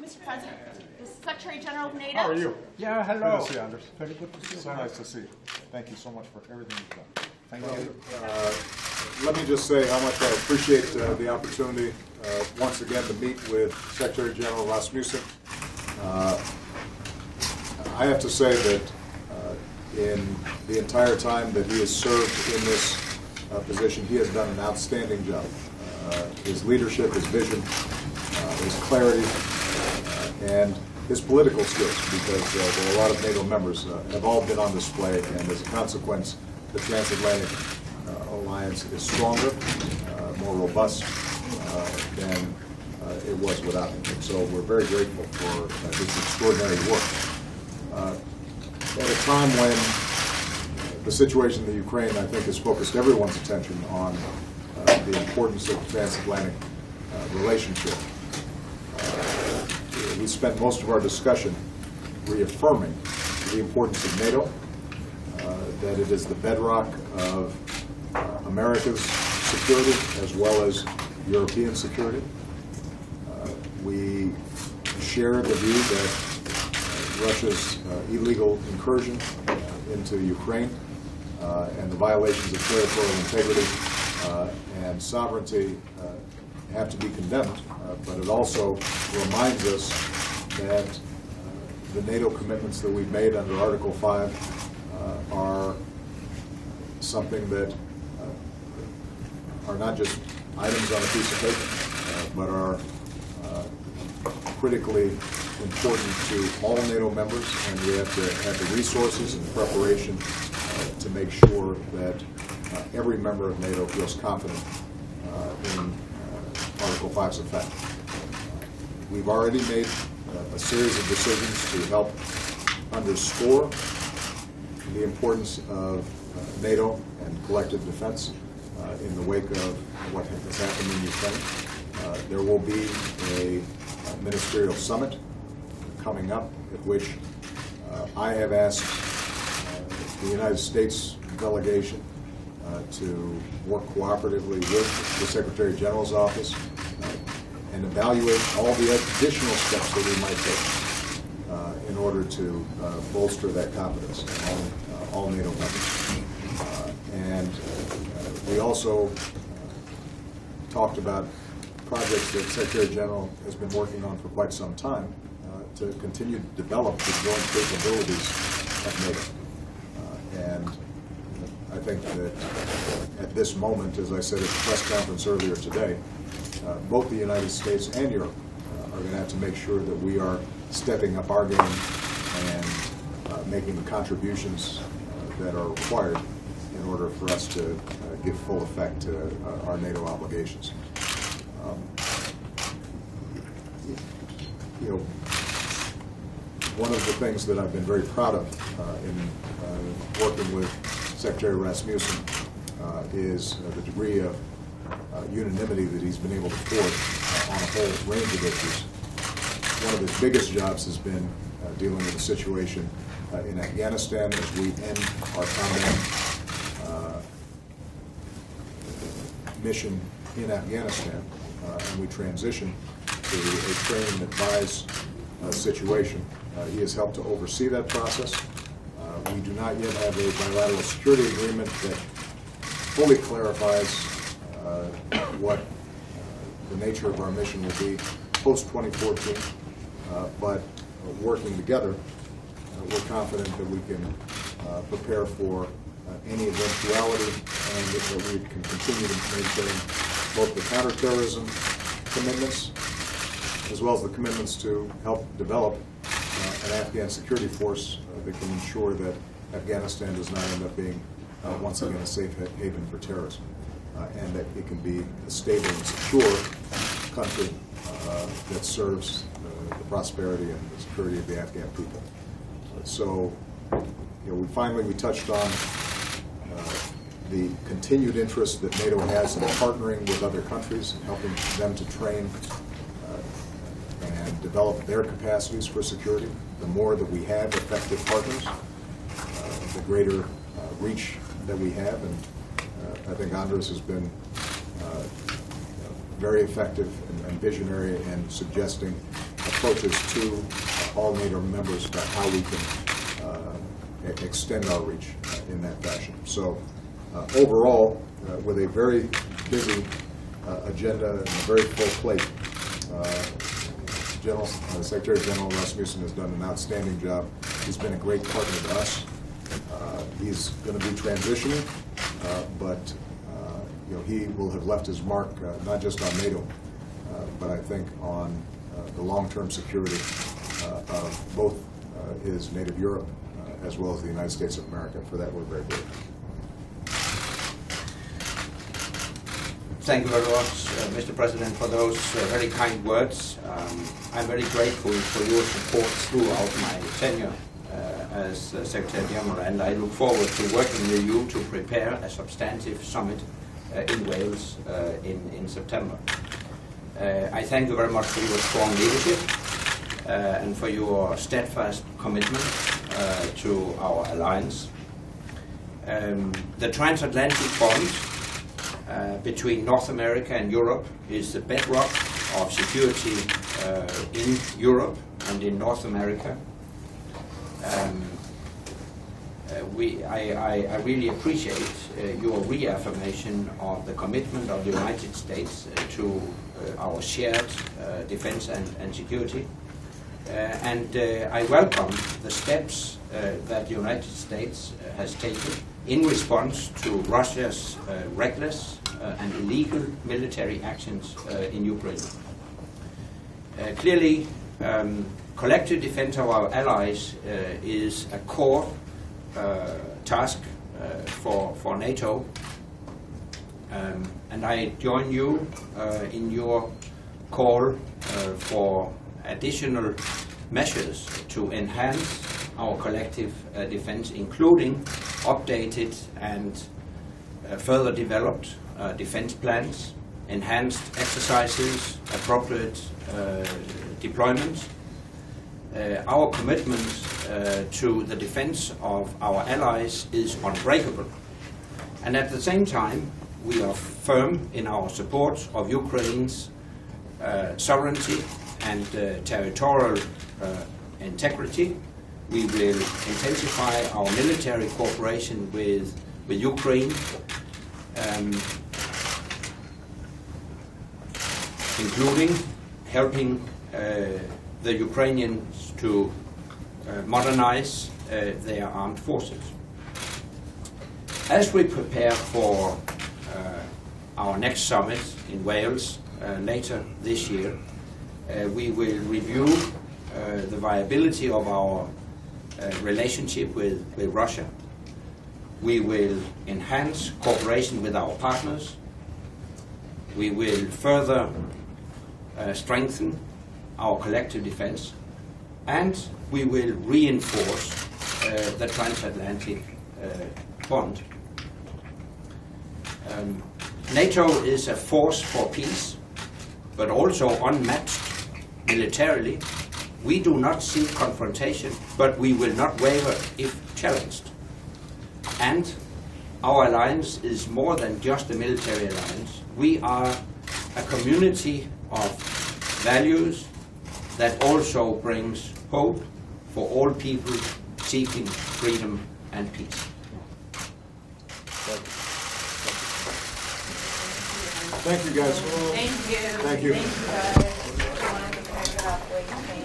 Mr. President, the Secretary General of NATO. How are you? Yeah, hello. Good to see you, Anders. Very good to see you. So nice to see you. Thank you so much for everything you've done. Thank you. Let me just say how much I appreciate the opportunity once again to meet with Secretary General Rasmussen. I have to say that in the entire time that he has served in this position, he has done an outstanding job. His leadership, his vision, his clarity, and his political skills, because there are a lot of NATO members, have all been on display, and as a consequence, the transatlantic alliance is stronger, more robust than it was without him. And so we're very grateful for his extraordinary work. At a time when the situation in the Ukraine, I think, has focused everyone's attention on the importance of the transatlantic relationship, we spent most of our discussion reaffirming the importance of NATO, that it is the bedrock of America's security as well as European security. We share the view that Russia's illegal incursion into Ukraine and the violations of territorial integrity and sovereignty have to be condemned, but it also reminds us that the NATO commitments that we've made under Article 5 are something that are not just items on a piece of paper, but are critically important to all NATO members, and we have to have the resources and preparation to make sure that every member of NATO feels confident in Article 5's effect. We've already made a series of decisions to help underscore the importance of NATO and collective defense in the wake of what has happened in Ukraine. There will be a ministerial summit coming up at which I have asked the United States delegation to work cooperatively with the Secretary General's office and evaluate all the additional steps that we might take in order to bolster that confidence in all NATO members. And we also talked about projects that Secretary General has been working on for quite some time to continue to develop the joint capabilities of NATO. And I think that at this moment, as I said at the press conference earlier today, both the United States and Europe are going to have to make sure that we are stepping up our game and making the contributions that are required in order for us to give full effect to our NATO obligations. One of the things that I've been very proud of in working with Secretary Rasmussen is the degree of unanimity that he's been able to forge on a whole range of issues. One of his biggest jobs has been dealing with the situation in Afghanistan as we end our combat mission in Afghanistan and we transition to a train and advise situation. He has helped to oversee that process. We do not yet have a bilateral security agreement that fully clarifies what the nature of our mission will be post-2014, but working together, we're confident that we can prepare for any eventuality and that we can continue to maintain both the counterterrorism commitments as well as the commitments to help develop an Afghan security force that can ensure that Afghanistan does not end up being once again a safe haven for terrorism, and that it can be a stable and secure country that serves the prosperity and the security of the Afghan people. So, we touched on the continued interest that NATO has in partnering with other countries and helping them to train and develop their capacities for security. The more that we have effective partners, the greater reach that we have, and I think Anders has been very effective and visionary in suggesting a approaches to all NATO members about how we can extend our reach in that fashion. So overall, with a very busy agenda and a very full plate, Secretary General Rasmussen has done an outstanding job. He's been a great partner to us. He's going to be transitioning, but he will have left his mark not just on NATO, but I think on the long-term security of both his native Europe as well as the United States of America. For that, we're very grateful. Thank you very much, Mr. President, for those very kind words. I'm very grateful for your support throughout my tenure as Secretary General, and I look forward to working with you to prepare a substantive summit in Wales in September. I thank you very much for your strong leadership and for your steadfast commitment to our alliance. The transatlantic bond between North America and Europe is the bedrock of security in Europe and in North America. I really appreciate your reaffirmation of the commitment of the United States to our shared defense and security. And I welcome the steps that the United States has taken in response to Russia's reckless and illegal military actions in Ukraine. Clearly, collective defense of our allies is a core task for NATO, and I join you in your call for additional measures to enhance our collective defense, including updated and further developed defense plans, enhanced exercises, appropriate deployment. Our commitment to the defense of our allies is unbreakable. And at the same time, we are firm in our support of Ukraine's sovereignty and territorial integrity. We will intensify our military cooperation with Ukraine, including helping the Ukrainians to modernize their armed forces. As we prepare for our next summit in Wales later this year, we will review the viability of our relationship with Russia. We will enhance cooperation with our partners. We will further strengthen our collective defense, and we will reinforce the transatlantic bond. NATO is a force for peace, but also unmatched militarily. We do not seek confrontation, but we will not waver if challenged. And our alliance is more than just a military alliance. We are a community of values that also brings hope for all people seeking freedom and peace. Thank you, guys. Thank you. Thank you. Thank you, guys. I wanted to pack it up. Wait, thank you.